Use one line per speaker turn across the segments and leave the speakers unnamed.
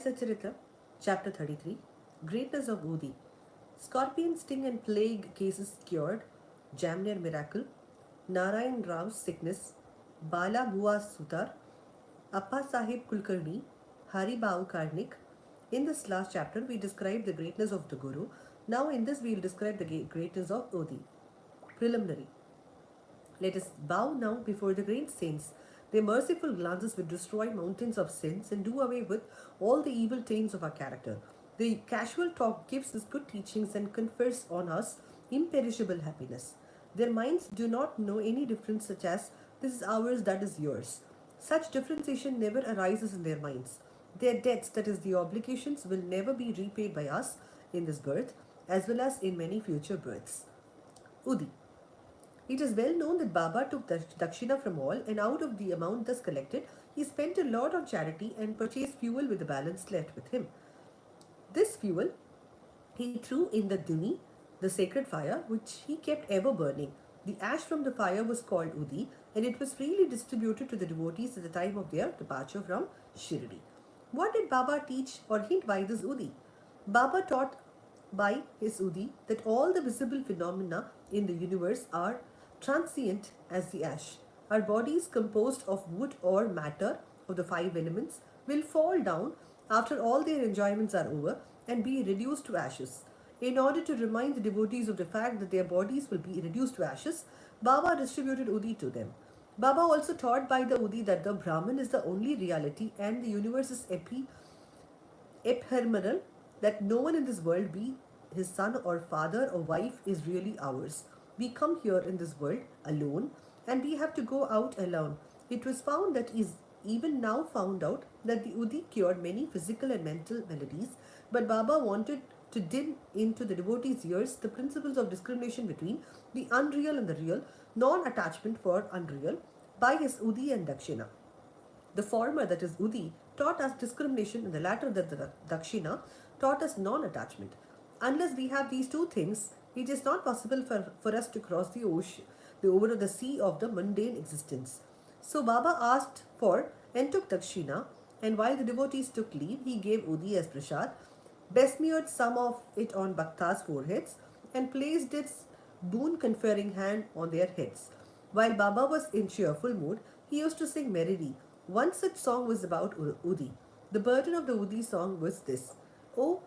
Satcharita, Chapter 33, Greatness of Udi. Scorpion sting and plague cases cured, Jamner miracle, Narayan Raw's sickness, Bala Bua Sutar, Appa Sahib Kulkarni, Hari Bau Karnik. In this last chapter, we described the greatness of the Guru. Now, in this, we will describe the greatness of Odi. Preliminary. Let us bow now before the great saints. Their merciful glances will destroy mountains of sins and do away with all the evil taints of our character. The casual talk gives us good teachings and confers on us imperishable happiness. Their minds do not know any difference, such as this is ours, that is yours. Such differentiation never arises in their minds. Their debts, that is, the obligations, will never be repaid by us in this birth as well as in many future births. Udi. It is well known that Baba took Dakshina from all, and out of the amount thus collected, he spent a lot on charity and purchased fuel with the balance left with him. This fuel he threw in the Duni, the sacred fire, which he kept ever burning. The ash from the fire was called Udi, and it was freely distributed to the devotees at the time of their departure from Shirdi. What did Baba teach or hint by this Udi? Baba taught by his Udi that all the visible phenomena in the universe are transient as the ash. Our bodies, composed of wood or matter of the five elements, will fall down after all their enjoyments are over and be reduced to ashes. In order to remind the devotees of the fact that their bodies will be reduced to ashes, Baba distributed Udi to them. Baba also taught by the Udi that the Brahman is the only reality and the universe is ephemeral, that no one in this world, be his son or father or wife, is really ours. We come here in this world alone and we have to go out alone. It was found that is even now found out that the Udi cured many physical and mental maladies, but Baba wanted to din into the devotees' ears the principles of discrimination between the unreal and the real, non-attachment for unreal, by his Udi and Dakshina. The former, that is Udi, taught us discrimination, and the latter, that the Dakshina, taught us non-attachment. Unless we have these two things, it is not possible for us to cross the ocean, over the sea of the mundane existence. So Baba asked for and took Dakshina, and while the devotees took leave, he gave Udi as prasad, besmeared some of it on Bhaktas' foreheads, and placed its boon conferring hand on their heads. While Baba was in cheerful mood, he used to sing merrily. One such song was about Udi. The burden of the Udi song was this: O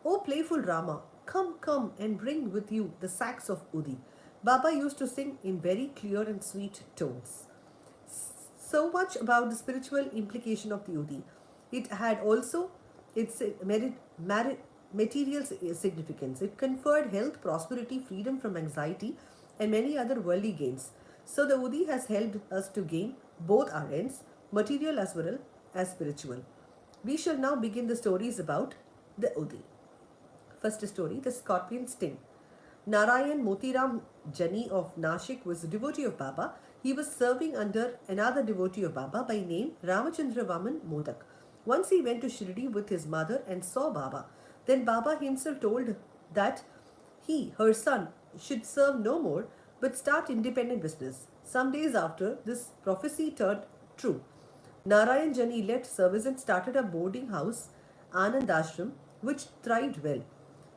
O playful Rama, come, come and bring with you the sacks of Udi. Baba used to sing in very clear and sweet tones. So much about the spiritual implication of the Udi. It had also its material significance. It conferred health, prosperity, freedom from anxiety, and many other worldly gains. So the Udi has helped us to gain both our ends, material as well as spiritual. We shall now begin the stories about the Udi. First story, the scorpion sting. Narayan Motiram Jani of Nashik was a devotee of Baba. He was serving under another devotee of Baba by name Ramachandra Vaman Modak. Once he went to Shirdi with his mother and saw Baba. Then Baba himself told that he, her son, should serve no more but start independent business. Some days after, this prophecy turned true. Narayan Jani left service and started a boarding house, Anand Ashram, which thrived well.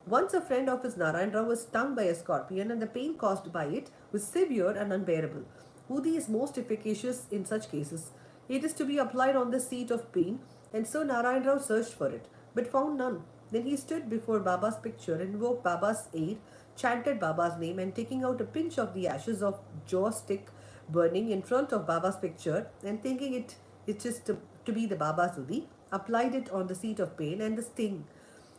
Once a friend of his Narayan Rao was stung by a scorpion, and the pain caused by it was severe and unbearable. Udi is most efficacious in such cases. It is to be applied on the seat of pain, and so Narayan Rao searched for it, but found none. Then he stood before Baba's picture, invoked Baba's aid, chanted Baba's name, and taking out a pinch of the ashes of jaw stick burning in front of Baba's picture, and thinking it is to be the Baba's Udi, applied it on the seat of pain and the sting.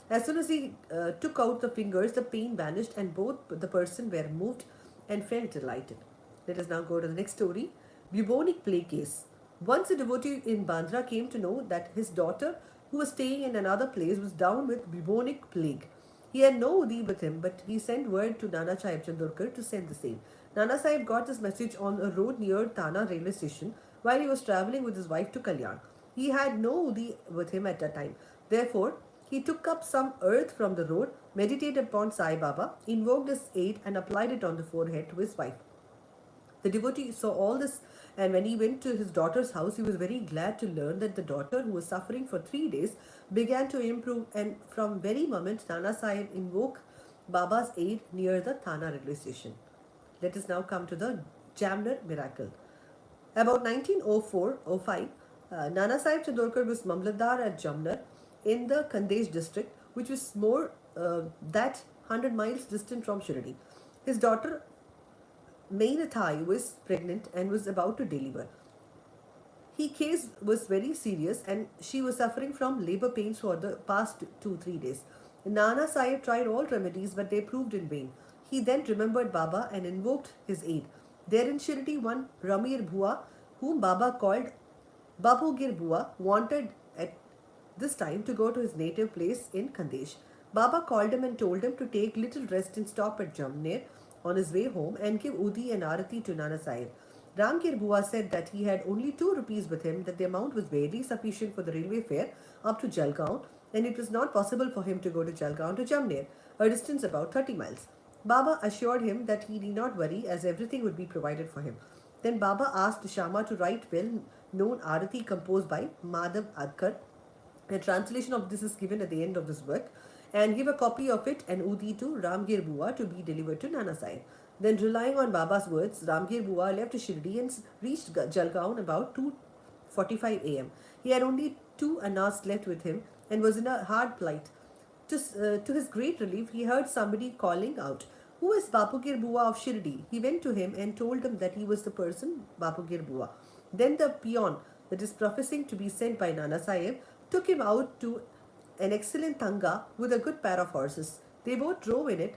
As soon as he took out the fingers, the pain vanished and both the person were moved and felt delighted. Let us now go to the next story. Bubonic plague case. Once a devotee in Bandra came to know that his daughter, who was staying in another place, was down with bubonic plague. He had no Udi with him, but he sent word to Nana Sahib Chandorkar to send the same. Nana Sahib got this message on a road near Thana railway station while he was travelling with his wife to Kalyan. He had no Udi with him at that time. Therefore, he took up some earth from the road, meditated upon Sai Baba, invoked his aid, and applied it on the forehead to his wife. The devotee saw all this And when he went to his daughter's house, he was very glad to learn that the daughter, who was suffering for 3 days, began to improve. And from very moment, Nana Sahib invoked Baba's aid near the Thana railway station. Let us now come to the Jamner miracle. About 1904-05, Nana Sahib Chandorkar was Mamlatdar at Jamner in the Kandesh district, which was more that 100 miles distant from Shirdi. His daughter Mainathai was pregnant and was about to deliver. Her case was very serious and she was suffering from labor pains for the past 2-3 days. Nana Sahib tried all remedies but they proved in vain. He then remembered Baba and invoked his aid. There in Shirdi, one Ramir Bhua, whom Baba called Babugir Bua, wanted at this time to go to his native place in Khandesh. Baba called him and told him to take little rest and stop at Jamner on his way home and give Udi and Arati to Nana Sahib. Ramgir Bua said that he had only 2 rupees with him, that the amount was barely sufficient for the railway fare up to Jalgaon, and it was not possible for him to go to Jalgaon to Jamner, a distance about 30 miles. Baba assured him that he need not worry as everything would be provided for him. Then Baba asked Shama to write well-known Arati composed by Madhav Adkar. A translation of this is given at the end of this work, and give a copy of it and Udi to Ramgir Bua to be delivered to Nana Sahib. Then, relying on Baba's words, Ramgir Bua left Shirdi and reached Jalgaon about 2:45 a.m. He had only 2 annas left with him and was in a hard plight. To his great relief, he heard somebody calling out, "Who is Bapugir Bua of Shirdi?" He went to him and told him that he was the person, Bapugir Bua. Then the peon, that is professing to be sent by Nana Sahib, took him out to an excellent tanga with a good pair of horses. They both drove in it.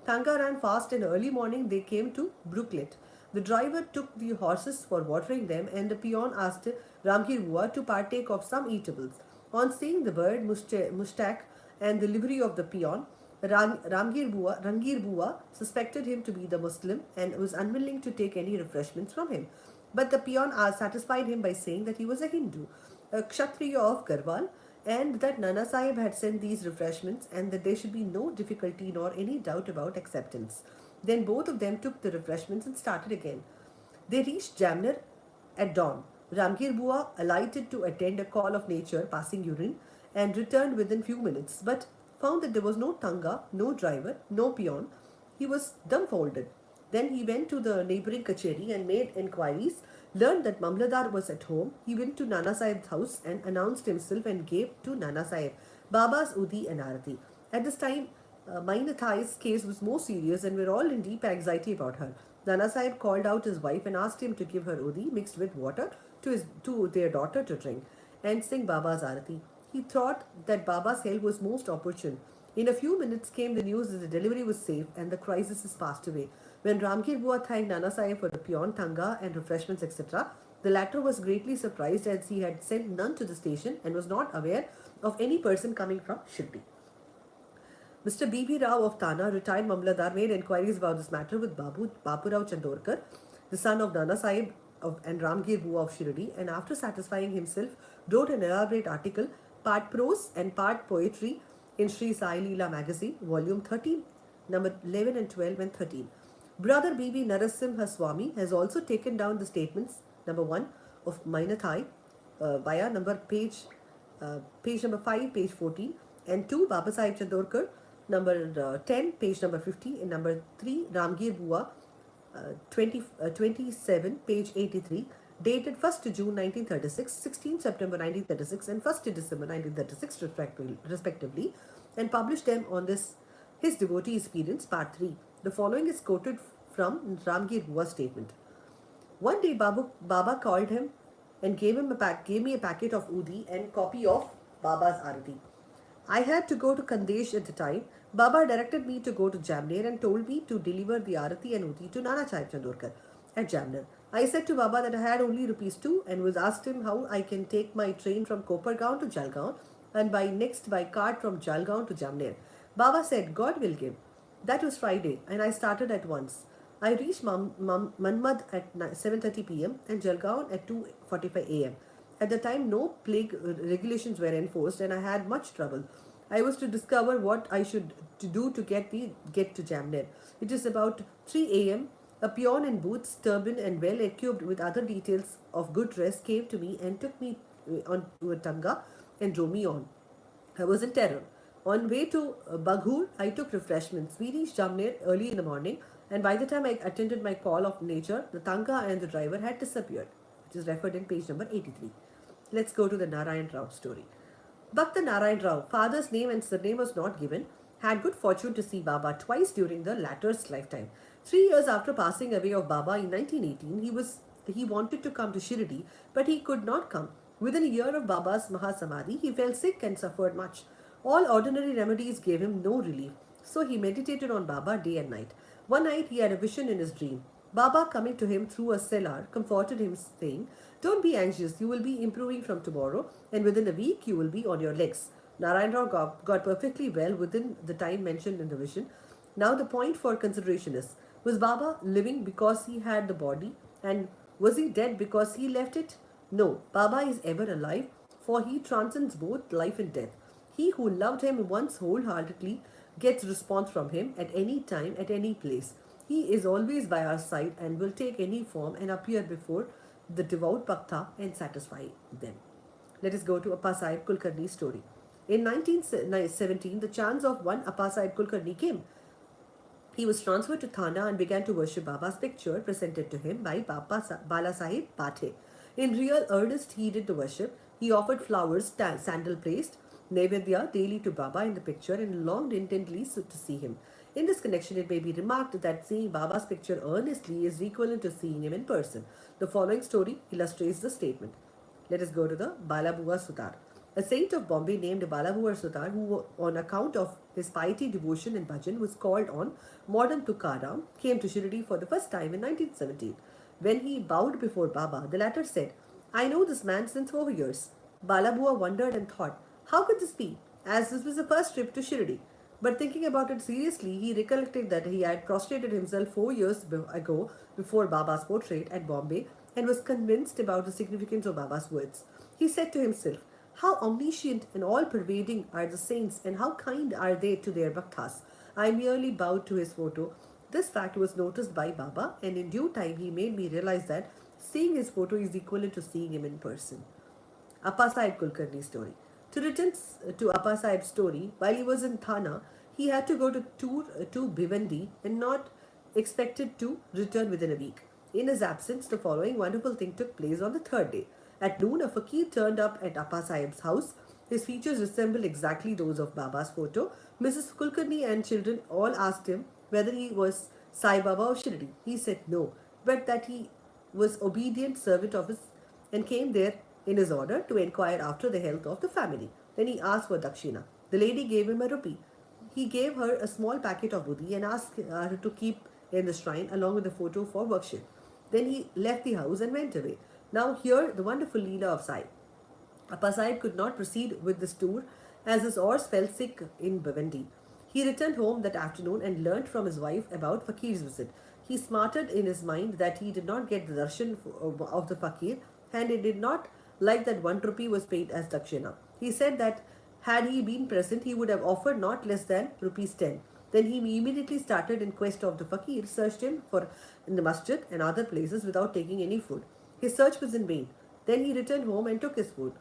Tanga ran fast and early morning they came to Brooklet. The driver took the horses for watering them and the peon asked Ramgir Bua to partake of some eatables. On seeing the bird, Mustak and the livery of the peon, Rangir Bua suspected him to be the Muslim and was unwilling to take any refreshments from him. But the peon satisfied him by saying that he was a Hindu, a Kshatriya of Garhwal, and that Nana Sahib had sent these refreshments and that there should be no difficulty nor any doubt about acceptance. Then both of them took the refreshments and started again. They reached Jamner at dawn. Ramgir Bua alighted to attend a call of nature passing urine and returned within few minutes, but found that there was no tanga, no driver, no peon. He was dumbfounded. Then he went to the neighboring kacheri and made inquiries, learned that Mamladar was at home. He went to Nana Sahib's house and announced himself and gave to Nana Sahib Baba's Udi and Arati. At this time, Mainathai's case was more serious and we were all in deep anxiety about her. Nana Sahib called out his wife and asked him to give her Udi mixed with water to their daughter to drink and sing Baba's Arati. He thought that Baba's help was most opportune. In a few minutes came the news that the delivery was safe and the crisis has passed away. When Ramgir Bua thanked Nana Sahib for the peon, tanga and refreshments etc., the latter was greatly surprised as he had sent none to the station and was not aware of any person coming from Shirdi. Mr. B.B. Rao of Thana, retired Mamladar, made inquiries about this matter with Bapurao Chandorkar, the son of Nana Sahib and Ramgir Bua of Shirdi, and after satisfying himself, wrote an elaborate article, part prose and part poetry, in Sri Sai Leela magazine, volume 13, number 11 and 12 and 13. Brother B.B. Narasimha Swami has also taken down the statements, number 1 of Mainathai, via page number 5, page 14, and 2 Baba Sahib Chandorkar, number 10, page number 50, and number 3 Ramgir Bua, 27, page 83, dated 1st June 1936, 16th September 1936, and 1st December 1936 respectively, and published them on his devotee experience, part 3. The following is quoted from Ramgir Bua's statement. One day Baba called him and gave me a packet of Udi and copy of Baba's Arati. I had to go to Khandesh at the time. Baba directed me to go to Jamner and told me to deliver the Arati and Udi to Nana Sahib Chandorkar at Jamner. I said to Baba that I had only rupees 2 and was asked him how I can take my train from Kopargaon to Jalgaon and by cart from Jalgaon to Jamner. Baba said, God will give. That was Friday and I started at once. I reached Manmad at 7:30 p.m. and Jalgaon at 2:45 a.m. At the time, no plague regulations were enforced and I had much trouble. I was to discover what I should do to get to Jamner. It is about 3 a.m. A peon in boots, turban, and well equipped with other details of good dress came to me and took me on to a tanga and drove me on. I was in terror. On way to Baghur, I took refreshments. We reached Jamner early in the morning, and by the time I attended my call of nature, the tanga and the driver had disappeared, which is referred in page number 83. Let's go to the Narayan Rao story. Bhakta Narayan Rao, father's name and surname was not given, had good fortune to see Baba twice during the latter's lifetime. 3 years after passing away of Baba in 1918, he wanted to come to Shirdi, but he could not come. Within a year of Baba's Mahasamadhi, he fell sick and suffered much. All ordinary remedies gave him no relief, so he meditated on Baba day and night. One night he had a vision in his dream. Baba, coming to him through a cellar, comforted him, saying, "Don't be anxious, you will be improving from tomorrow, and within a week you will be on your legs." Narayan Rao got perfectly well within the time mentioned in the vision. Now the point for consideration is, was Baba living because he had the body, and was he dead because he left it? No, Baba is ever alive, for he transcends both life and death. He who loved him once wholeheartedly gets response from him at any time, at any place. He is always by our side and will take any form and appear before the devout Bhakta and satisfy them. Let us go to Appa Sahib Kulkarni's story. In 1917, the chance of one Appa Sahib Kulkarni came. He was transferred to Thana and began to worship Baba's picture presented to him by Bala Sahib Pathe. In real earnest, he did the worship. He offered flowers, sandal placed, Naivedya daily to Baba in the picture and longed intently to see him. In this connection, it may be remarked that seeing Baba's picture earnestly is equivalent to seeing him in person. The following story illustrates the statement. Let us go to the Balabua Sudar. A saint of Bombay named Balabua Sudar, who on account of his piety, devotion and bhajan was called on modern Tukaram, came to Shirdi for the first time in 1917. When he bowed before Baba, the latter said, "I know this man since 4 years." Balabua wondered and thought, how could this be, as this was the first trip to Shirdi? But thinking about it seriously, he recollected that he had prostrated himself 4 years ago before Baba's portrait at Bombay and was convinced about the significance of Baba's words. He said to himself, how omniscient and all-pervading are the saints and how kind are they to their bhaktas. I merely bowed to his photo. This fact was noticed by Baba, and in due time he made me realize that seeing his photo is equivalent to seeing him in person. Appa Sahib Kulkarni's story. To return to Appa Sahib's story, while he was in Thana, he had to go to tour to Bhiwandi and not expected to return within a week. In his absence, the following wonderful thing took place on the third day. At noon, a fakir turned up at Appa Sahib's house. His features resembled exactly those of Baba's photo. Mrs. Kulkarni and children all asked him whether he was Sai Baba of Shirdi. He said no, but that he was obedient servant of his and came there in his order to inquire after the health of the family. Then he asked for dakshina. The lady gave him a rupee. He gave her a small packet of buddhi and asked her to keep in the shrine along with the photo for worship. Then he left the house and went away. Now hear the wonderful Leela of Sai. Appa Sahib could not proceed with this tour as his horse fell sick in Bhiwandi. He returned home that afternoon and learnt from his wife about Fakir's visit. He smarted in his mind that he did not get the darshan of the Fakir, and he did not like that 1 rupee was paid as dakshina. He said that had he been present, he would have offered not less than rupees 10. Then he immediately started in quest of the fakir, searched him for in the masjid and other places without taking any food. His search was in vain. Then he returned home and took his food.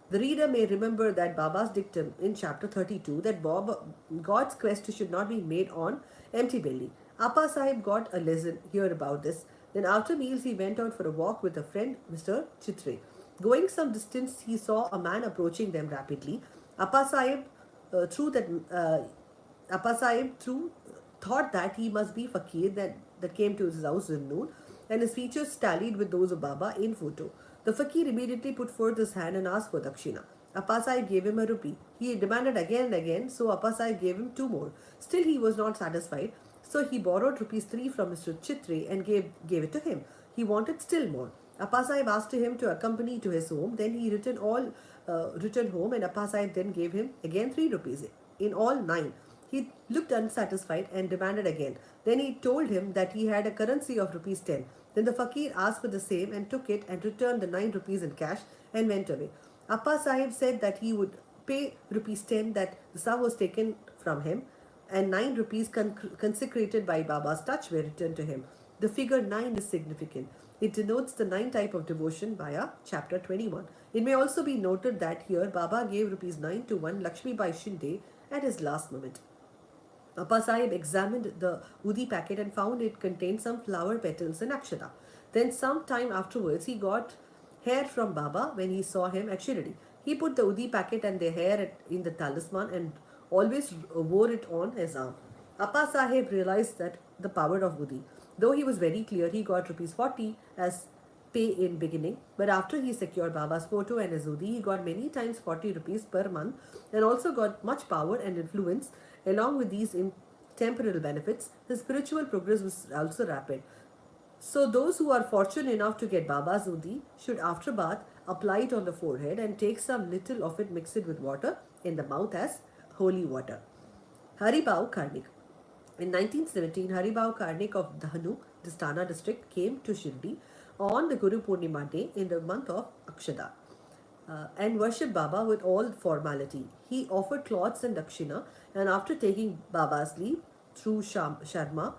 The reader may remember that Baba's dictum in chapter 32 that God's quest should not be made on empty belly. Appa Sahib got a lesson here about this. Then after meals he went out for a walk with a friend, Mr. Chitre. Going some distance, he saw a man approaching them rapidly. Appa Sahib, thought that he must be fakir that came to his house in noon, and his features tallied with those of Baba in photo. The fakir immediately put forth his hand and asked for dakshina. Appa Sahib gave him a rupee. He demanded again and again, so Appa Sahib gave him 2 more. Still he was not satisfied, so he borrowed rupees 3 from Mr. Chitre and gave it to him. He wanted still more. Appa Sahib asked him to accompany to his home. Then he returned home, and Appa Sahib then gave him again 3 rupees. In all 9. He looked unsatisfied and demanded again. Then he told him that he had a currency of rupees 10. Then the fakir asked for the same and took it and returned the 9 rupees in cash and went away. Appa Sahib said that he would pay rupees 10 that the sum was taken from him, and 9 rupees consecrated by Baba's touch were returned to him. The figure 9 is significant. It denotes the 9 type of devotion via chapter 21. It may also be noted that here Baba gave rupees 9 to one Lakshmi Bai Shinde at his last moment. Appa Sahib examined the Udi packet and found it contained some flower petals and akshata. Then, some time afterwards, he got hair from Baba when he saw him at Shirdi. He put the Udi packet and the hair in the talisman and always wore it on his arm. Appa Sahib realized that the power of Udi. Though he was very clear, he got rupees 40 as pay in beginning, but after he secured Baba's photo and his Udi, he got many times 40 rupees per month and also got much power and influence. Along with these temporal benefits, his spiritual progress was also rapid. So those who are fortunate enough to get Baba's Udi should after bath apply it on the forehead and take some little of it, mix it with water in the mouth as holy water. Haribau Karnik. In 1917, Haribau Karnik of Dhanu, Distana district, came to Shirdi on the Guru Purnima day in the month of Akshada and worshipped Baba with all formality. He offered cloths and dakshina, and after taking Baba's leave through Sharma,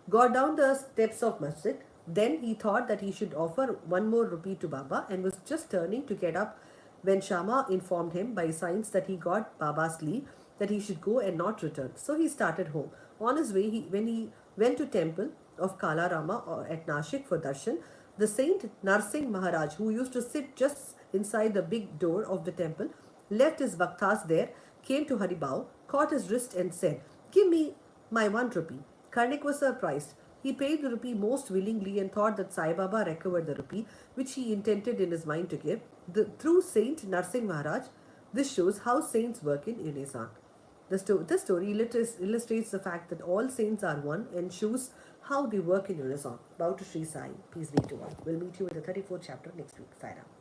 got down the steps of Masjid. Then he thought that he should offer one more rupee to Baba and was just turning to get up when Shama informed him by signs that he got Baba's leave that he should go and not return. So he started home. On his way, when he went to temple of Kala Rama at Nashik for darshan, the saint Narsingh Maharaj, who used to sit just inside the big door of the temple, left his bhaktas there, came to Haribau, caught his wrist and said, "Give me my 1 rupee." Karnik was surprised. He paid the rupee most willingly and thought that Sai Baba recovered the rupee, which he intended in his mind to give. Through Saint Narsingh Maharaj, this shows how saints work in unison. This story illustrates the fact that all saints are one and shows how they work in unison. Bow to Sri Sai. Peace be to all. We'll meet you in the 34th chapter next week. Sai Ram.